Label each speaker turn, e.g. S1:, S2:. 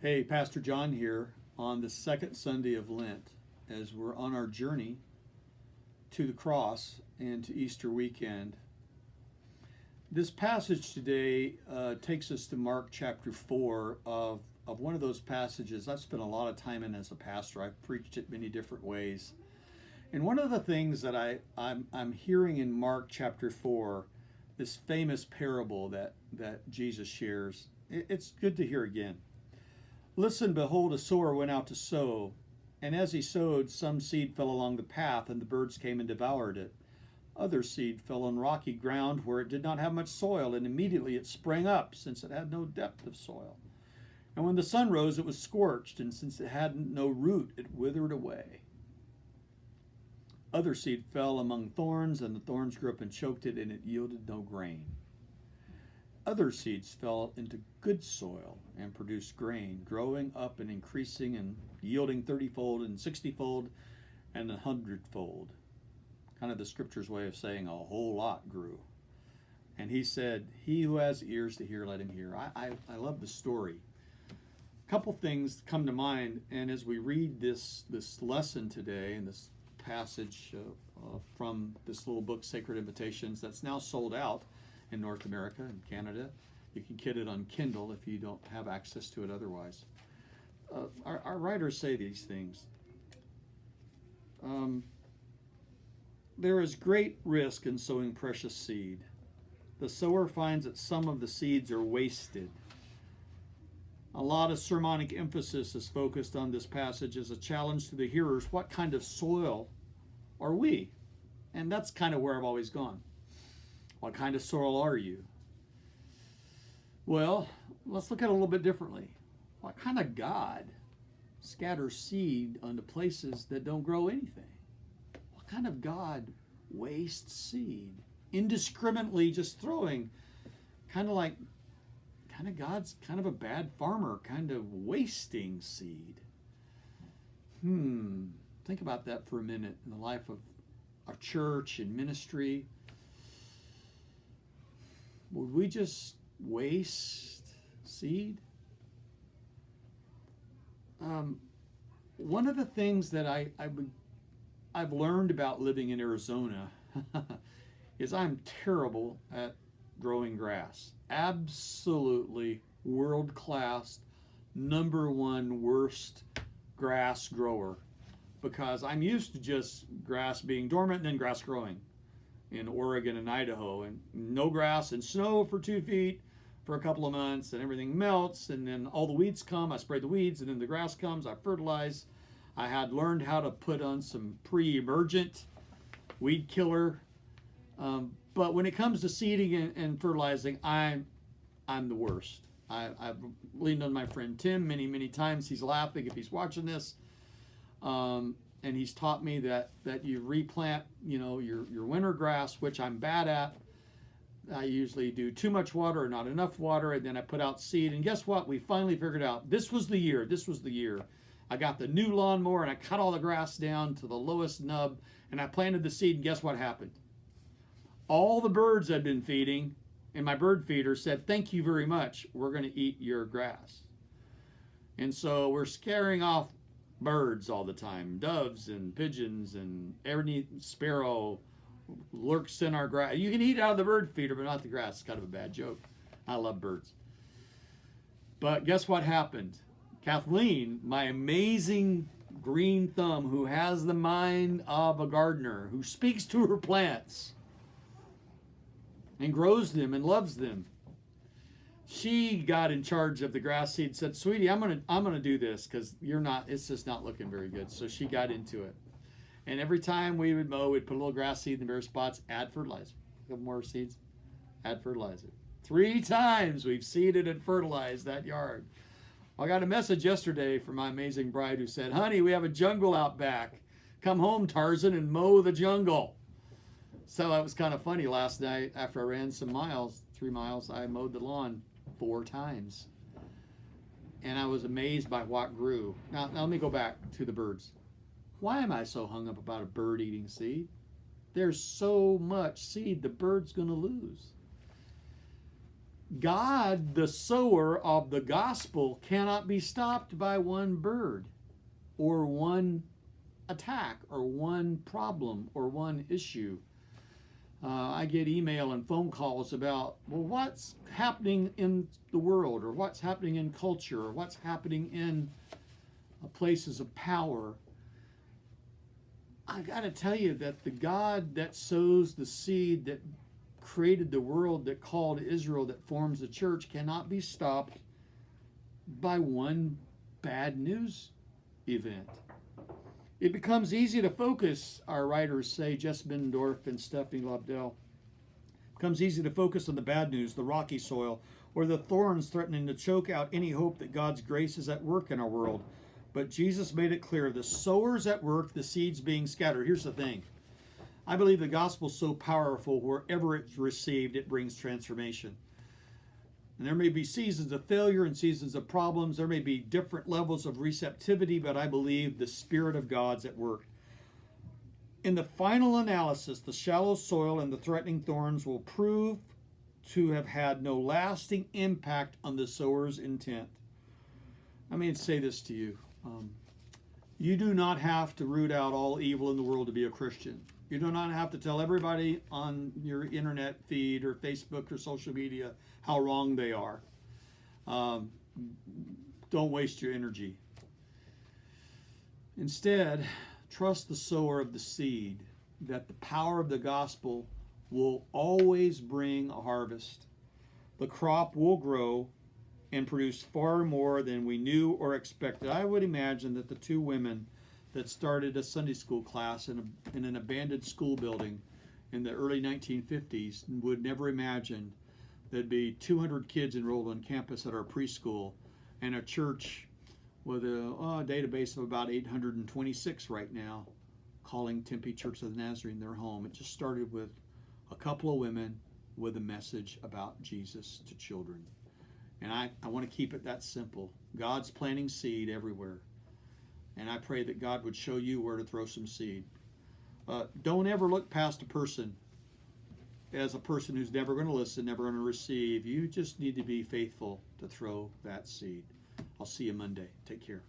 S1: Hey, Pastor John here on the second Sunday of Lent as we're on our journey to the cross and to Easter weekend. This passage today takes us to Mark chapter 4 of one of those passages I've spent a lot of time in as a pastor. I've preached it many different ways. And one of the things that I'm hearing in Mark chapter 4, this famous parable that Jesus shares, it's good to hear again. Listen, behold, a sower went out to sow, and as he sowed, some seed fell along the path, and the birds came and devoured it. Other seed fell on rocky ground where it did not have much soil, and immediately it sprang up, since it had no depth of soil. And when the sun rose, it was scorched, and since it had no root, it withered away. Other seed fell among thorns, and the thorns grew up and choked it, and it yielded no grain. Other seeds fell into good soil and produced grain, growing up and increasing and yielding 30-fold and 60-fold and 100-fold. Kind of the scripture's way of saying a whole lot grew. And he said, he who has ears to hear, let him hear. I love the story. A couple things come to mind, and as we read this lesson today and this passage from this little book, Sacred Invitations, that's now sold out in North America and Canada. You can get it on Kindle if you don't have access to it otherwise. Our writers say these things. There is great risk in sowing precious seed. The sower finds that some of the seeds are wasted. A lot of sermonic emphasis is focused on this passage as a challenge to the hearers. What kind of soil are we? And that's kind of where I've always gone. What kind of soil are you? Well, let's look at it a little bit differently. What kind of God scatters seed onto places that don't grow anything? What kind of God wastes seed? Indiscriminately just throwing, kind of God's kind of a bad farmer, kind of wasting seed. Think about that for a minute in the life of our church and ministry. Would we just waste seed? One of the things that I've learned about living in Arizona is I'm terrible at growing grass. Absolutely world-class, number one worst grass grower, because I'm used to just grass being dormant and then grass growing in Oregon and Idaho, and no grass and snow for 2 feet for a couple of months, and everything melts, and then all the weeds come. I spray the weeds, and then the grass comes. I fertilize. I had learned how to put on some pre-emergent weed killer, but when it comes to seeding and fertilizing, I'm the worst. I've leaned on my friend Tim many times. He's laughing if he's watching this. And he's taught me that you replant, your winter grass, which I'm bad at. I usually do too much water or not enough water, and then I put out seed. And guess what? We finally figured out this was the year. I got the new lawnmower, and I cut all the grass down to the lowest nub, and I planted the seed, and guess what happened? All the birds I'd been feeding, and my bird feeder said, thank you very much. We're going to eat your grass. And so we're scaring off birds all the time, doves and pigeons, and every sparrow lurks in our grass. You can eat out of the bird feeder, but not the grass. It's kind of a bad joke. I love birds. But guess what happened? Kathleen, my amazing green thumb, who has the mind of a gardener, who speaks to her plants and grows them and loves them, she got in charge of the grass seed, said, sweetie, I'm gonna do this because it's just not looking very good. So she got into it. And every time we would mow, we'd put a little grass seed in the bare spots, add fertilizer. A couple more seeds, add fertilizer. 3 times we've seeded and fertilized that yard. I got a message yesterday from my amazing bride who said, honey, we have a jungle out back. Come home, Tarzan, and mow the jungle. So that was kind of funny. Last night, after I ran some miles, 3 miles, I mowed the lawn 4 times. And I was amazed by what grew. Now let me go back to the birds. Why am I so hung up about a bird eating seed? There's so much seed the bird's going to lose. God, the sower of the gospel, cannot be stopped by one bird or one attack or one problem or one issue. I get email and phone calls about, well, what's happening in the world, or what's happening in culture, or what's happening in places of power. I got to tell you that the God that sows the seed, that created the world, that called Israel, that forms the church, cannot be stopped by one bad news event. It becomes easy to focus, our writers say, Jess Middendorf and Stephanie Lobdell. It becomes easy to focus on the bad news, the rocky soil, or the thorns threatening to choke out any hope that God's grace is at work in our world. But Jesus made it clear, the sower's at work, the seeds being scattered. Here's the thing. I believe the gospel is so powerful, wherever it's received, it brings transformation. And there may be seasons of failure and seasons of problems. There may be different levels of receptivity, but I believe the Spirit of God's at work. In the final analysis, the shallow soil and the threatening thorns will prove to have had no lasting impact on the sower's intent. I mean, say this to you. You do not have to root out all evil in the world to be a Christian. You do not have to tell everybody on your internet feed or Facebook or social media how wrong they are. Don't waste your energy. Instead, trust the sower of the seed, that the power of the gospel will always bring a harvest. The crop will grow and produce far more than we knew or expected. I would imagine that the two women that started a Sunday school class in an abandoned school building in the early 1950s would never imagine there'd be 200 kids enrolled on campus at our preschool and a church with a database of about 826 right now, calling Tempe Church of the Nazarene their home. It just started with a couple of women with a message about Jesus to children. And I want to keep it that simple. God's planting seed everywhere. And I pray that God would show you where to throw some seed. Don't ever look past a person as a person who's never going to listen, never going to receive. You just need to be faithful to throw that seed. I'll see you Monday. Take care.